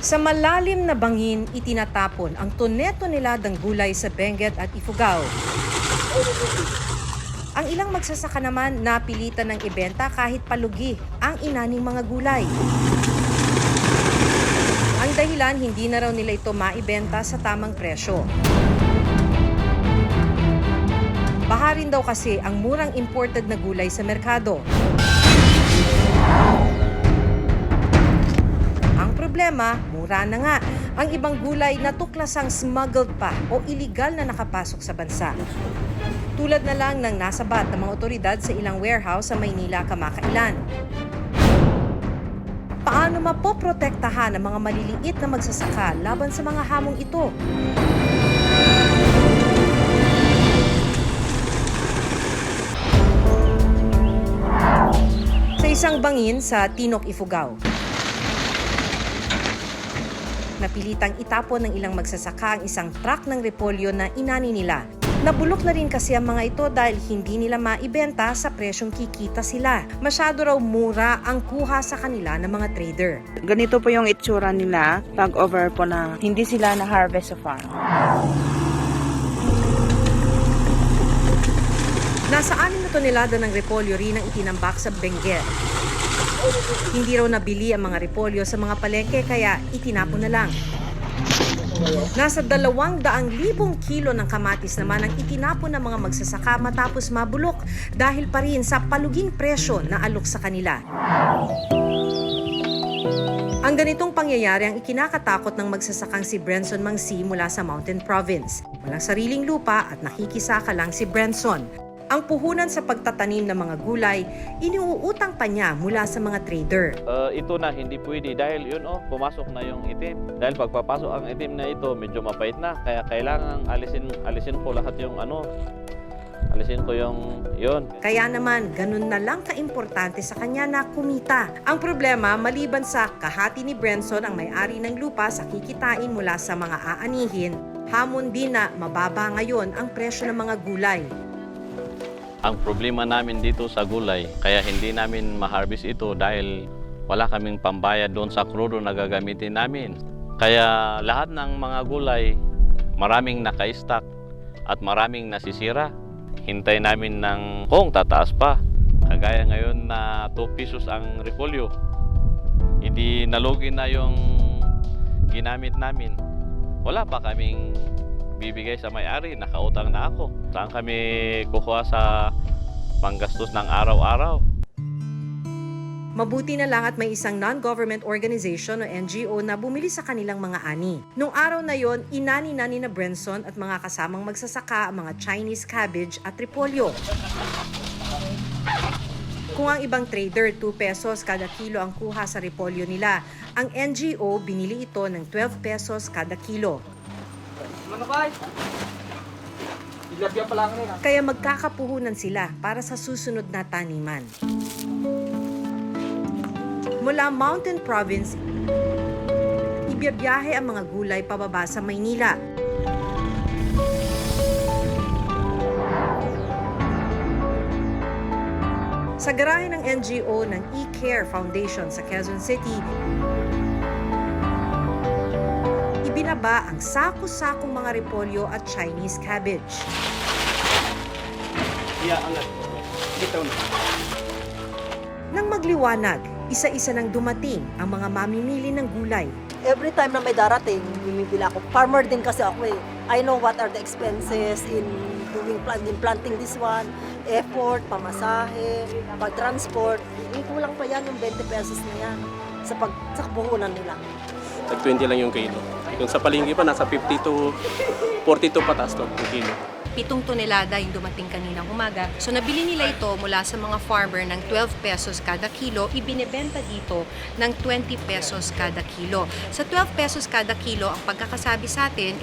Sa malalim na bangin, itinatapon ang toneto-neladang gulay sa Benguet at Ifugao. Ang ilang magsasaka naman napilitan ng ibenta kahit palugi ang inaning mga gulay. Ang dahilan, hindi na raw nila ito maibenta sa tamang presyo. Baha rin daw kasi ang murang imported na gulay sa merkado. Ang problema, mura na nga. Ang ibang gulay natuklasang smuggled pa o iligal na nakapasok sa bansa. Tulad na lang ng nasabat ng mga otoridad sa ilang warehouse sa Maynila kamakailan. Paano mapoprotektahan ang mga maliliit na magsasaka laban sa mga hamong ito? Sa isang bangin sa Tinok, Ifugao, napilitang itapon ng ilang magsasaka ang isang truck ng repolyo na inani nila. Nabulok na rin kasi ang mga ito dahil hindi nila maibenta sa presyong kikita sila. Masyado raw mura ang kuha sa kanila ng mga trader. Ganito po yung itsura nila pag over po na hindi sila na-harvest sa farm. Nasa 6 na tonelada ng repolyo rin ang itinambak sa Benguet. Hindi raw nabili ang mga repolyo sa mga palengke kaya itinapon na lang. Nasa 200,000 kilo ng kamatis naman ang itinapon ng mga magsasaka matapos mabulok dahil pa rin sa paluging presyo na alok sa kanila. Ang ganitong pangyayari ang ikinakatakot ng magsasakang si Brenson Mangsi mula sa Mountain Province. Walang sariling lupa at nakikisaka lang si Brenson. Ang puhunan sa pagtatanim ng mga gulay, iniuutang pa niya mula sa mga trader. Ito na hindi pwede dahil yun pumasok na yung itim. Dahil pagpapasok ang itim na ito, medyo mapait na. Kaya kailangan alisin ko lahat yung alisin ko yung yun. Kaya naman, ganun na lang kaimportante sa kanya na kumita. Ang problema, maliban sa kahati ni Brenson ang may-ari ng lupa sa kikitain mula sa mga aanihin, hamon din na mababa ngayon ang presyo ng mga gulay. Ang problema namin dito sa gulay, kaya hindi namin ma-harvest ito dahil wala kaming pambayad doon sa krudo na gagamitin namin. Kaya lahat ng mga gulay, maraming naka-stock at maraming nasisira. Hintay namin ng kung tataas pa. Kagaya ngayon na 2 pesos ang repolyo. Hindi nalugi na yung ginamit namin. Wala pa kaming bibigay sa may-ari, nakautang na ako. Saan kami kukuha sa panggastos ng araw-araw? Mabuti na lang at may isang non-government organization o NGO na bumili sa kanilang mga ani. Nung araw na yon, inani-nani na Brenson at mga kasamang magsasaka ang mga Chinese cabbage at repolyo. Kung ang ibang trader 2 pesos kada kilo ang kuha sa repolyo nila, ang NGO binili ito ng 12 pesos kada kilo. Kaya magkakapuhunan sila para sa susunod na taniman. Mula Mountain Province, ibiyahe ang mga gulay pababa sa Maynila. Sa garahe ng NGO ng E-Care Foundation sa Quezon City, ibinaba ang sako-sakong mga repolyo at Chinese cabbage. Nang magliwanag, isa-isa nang dumating ang mga mamimili ng gulay. Every time na may darating, bumibili ako. Farmer din kasi ako eh. I know what are the expenses in planting this one, effort, pamasahe, pag-transport. Kulang pa yan yung 20 pesos na yan sa puhunan nila. Tag-20 lang yung kilo. Kung sa palengke pa, nasa 50 to 42 pataas to yung kilo. 7 tonelada yung dumating kaninang umaga. So nabili nila ito mula sa mga farmer ng 12 pesos kada kilo, ibinebenta dito ng 20 pesos kada kilo. Sa 12 pesos kada kilo, ang pagkakasabi sa atin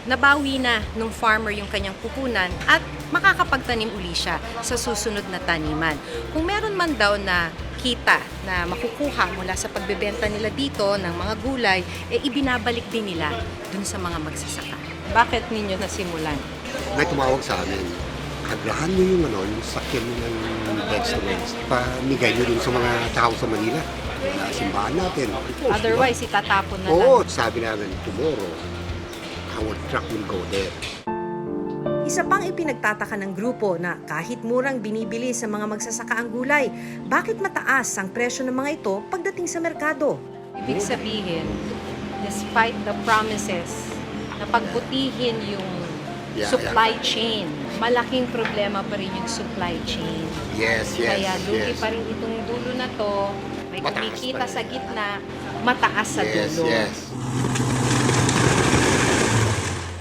nabawi na nung farmer yung kanyang puhunan at makakapagtanim uli siya sa susunod na taniman. Kung meron man daw na kita na makukuha mula sa pagbebenta nila dito ng mga gulay, ibinabalik din nila dun sa mga magsasaka. Bakit ninyo nasimulan? May tumawag sa amin. Aglahan nyo yung sakyan ng vegetables. Pamigay nyo dun sa mga tao sa Manila. simbahan natin. Otherwise, itatapon na lang. Oo, sabi namin, tomorrow, our truck will go there. Isa pang ipinagtataka ng grupo na kahit murang binibili sa mga magsasaka ang gulay, bakit mataas ang presyo ng mga ito pagdating sa merkado? Ibig sabihin, despite the promises na pagbutihin yung supply chain, malaking problema pa rin yung supply chain. Yes, yes, Kaya lugi yes. pa rin itong dulo na to, may Mataas kumikita pa rin. sa gitna, mataas sa Yes, dulo. yes.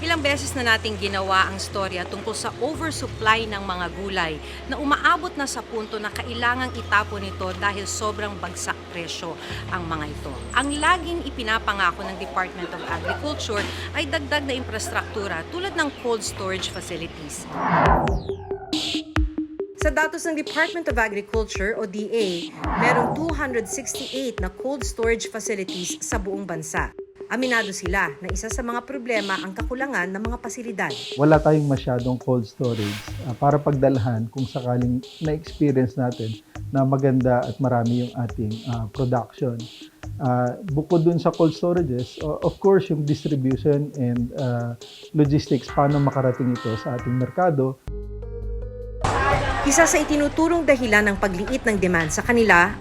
Ilang beses na nating ginawa ang storya tungkol sa oversupply ng mga gulay na umaabot na sa punto na kailangang itapon ito dahil sobrang bagsak presyo ang mga ito. Ang laging ipinapangako ng Department of Agriculture ay dagdag na infrastruktura tulad ng cold storage facilities. Sa datos ng Department of Agriculture o DA, merong 268 na cold storage facilities sa buong bansa. Aminado sila na isa sa mga problema ang kakulangan ng mga pasilidad. Wala tayong masyadong cold storage para pagdalhan kung sakaling na-experience natin na maganda at marami yung ating production. Bukod dun sa cold storages, of course, yung distribution and logistics, paano makarating ito sa ating merkado. Isa sa itinuturong dahilan ng pagliit ng demand sa kanila,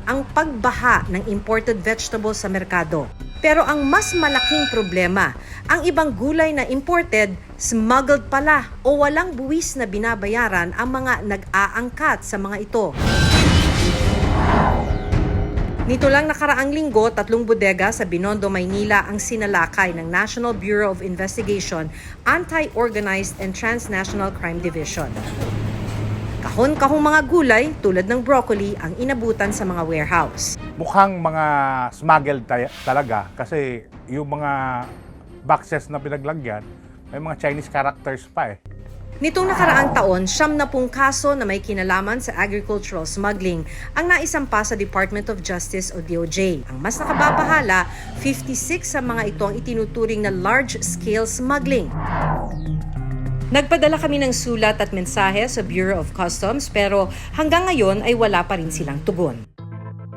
ang pagbaha ng imported vegetables sa merkado. Pero ang mas malaking problema, ang ibang gulay na imported, smuggled pala o walang buwis na binabayaran ang mga nag-aangkat sa mga ito. Nito lang nakaraang linggo, 3 bodega sa Binondo, Maynila ang sinalakay ng National Bureau of Investigation Anti-Organized and Transnational Crime Division. Kahon-kahong mga gulay tulad ng broccoli ang inabutan sa mga warehouse. Mukhang mga smuggled talaga kasi yung mga boxes na pinaglagyan, may mga Chinese characters pa eh. Nitong nakaraang taon, 70 kaso na may kinalaman sa agricultural smuggling ang naisampa sa Department of Justice o DOJ. Ang mas nakababahala, 56 sa mga ito ang itinuturing na large-scale smuggling. Nagpadala kami ng sulat at mensahe sa Bureau of Customs pero hanggang ngayon ay wala pa rin silang tugon.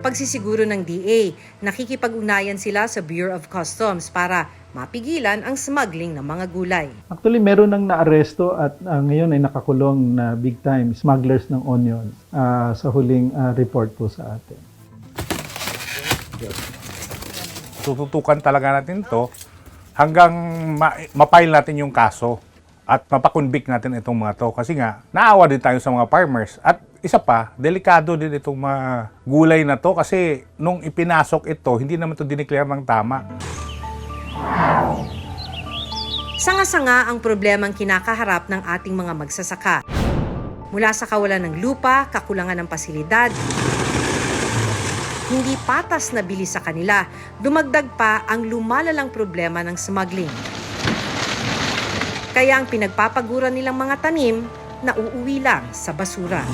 Pagsisiguro ng DA, nakikipag-ugnayan sila sa Bureau of Customs para mapigilan ang smuggling ng mga gulay. Actually, meron nang naaresto at ngayon ay nakakulong na big time smugglers ng onion sa huling report po sa atin. Tututukan talaga natin to hanggang ma-file natin yung kaso at mapakonvict natin itong mga to. Kasi nga, naawa din tayo sa mga farmers. At isa pa, delikado din itong mga gulay na to kasi nung ipinasok ito, hindi naman ito dineclare ng tama. Sanga-sanga ang problemang kinakaharap ng ating mga magsasaka. Mula sa kawalan ng lupa, kakulangan ng pasilidad, hindi patas na bili sa kanila, dumagdag pa ang lumalalang problema ng smuggling. Kaya ang pinagpapaguran nilang mga tanim na uuwi lang sa basura.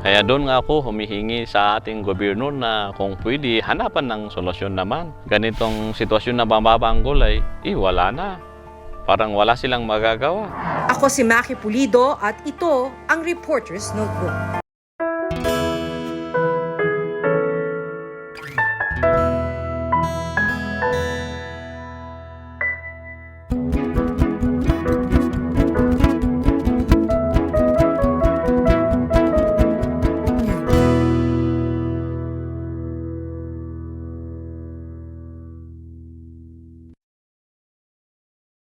Kaya doon nga ako humihingi sa ating gobyerno na kung pwede hanapan ng solusyon naman. Ganitong sitwasyon na bumaba ang gulay, wala na. Parang wala silang magagawa. Ako si Maki Pulido at ito ang Reporter's Notebook.